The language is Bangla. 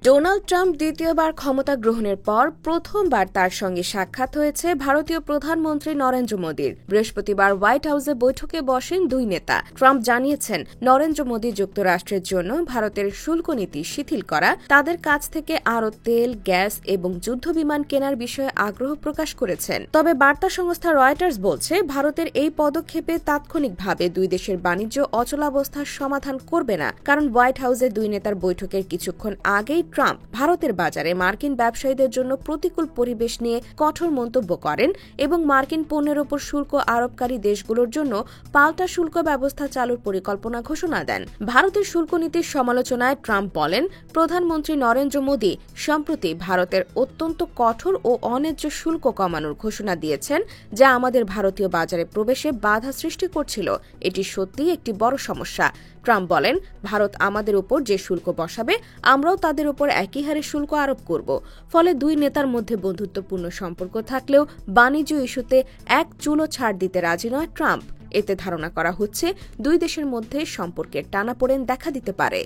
ডোনাল্ড ট্রাম্প দ্বিতীয়বার ক্ষমতা গ্রহণের পর প্রথমবার তার সঙ্গে সাক্ষাৎ হয়েছে ভারতীয় প্রধানমন্ত্রী নরেন্দ্র মোদীর। বৃহস্পতিবার হোয়াইট হাউসে বৈঠকে বসেন দুই নেতা। ট্রাম্প জানিয়েছেন, নরেন্দ্র মোদী যুক্তরাষ্ট্রের জন্য ভারতের শুল্ক নীতি শিথিল করা, তাদের কাছ থেকে আরও তেল, গ্যাস এবং যুদ্ধবিমান কেনার বিষয়ে আগ্রহ প্রকাশ করেছেন। তবে বার্তা সংস্থা রয়টার্স বলছে, ভারতের এই পদক্ষেপে তাৎক্ষণিকভাবে দুই দেশের বাণিজ্য অচলাবস্থার সমাধান করবে না, কারণ হোয়াইট হাউসে দুই নেতার বৈঠকের কিছুক্ষণ আগেই ট্রাম্প ভারতের বাজারে মার্কিন ব্যবসায়ীদের জন্য প্রতিকূল পরিবেশ নিয়ে কঠোর মন্তব্য করেন এবং মার্কিন পণ্যের ওপর শুল্ক আরোপকারী দেশগুলোর জন্য পাল্টা শুল্ক ব্যবস্থা চালুর পরিকল্পনা ঘোষণা দেন। ভারতের শুল্ক নীতির সমালোচনায় ট্রাম্প বলেন, প্রধানমন্ত্রী নরেন্দ্র মোদী সম্প্রতি ভারতের অত্যন্ত কঠোর ও অন্যায্য শুল্ক কমানোর ঘোষণা দিয়েছেন, যা আমাদের ভারতীয় বাজারে প্রবেশে বাধা সৃষ্টি করছিল। এটি সত্যিই একটি বড় সমস্যা। ট্রাম্প বলেন, ভারত আমাদের উপর যে শুল্ক বসাবে, আমরাও তাদের উপর একই হারে শুল্ক আরোপ করব। ফলে দুই নেতার মধ্যে বন্ধুত্বপূর্ণ সম্পর্ক থাকলেও বাণিজ্য ইস্যুতে এক চুলও ছাড় দিতে রাজি নয় ট্রাম্প। এতে ধারণা করা হচ্ছে, দুই দেশের মধ্যে সম্পর্কের টানাপোড়েন দেখা দিতে পারে।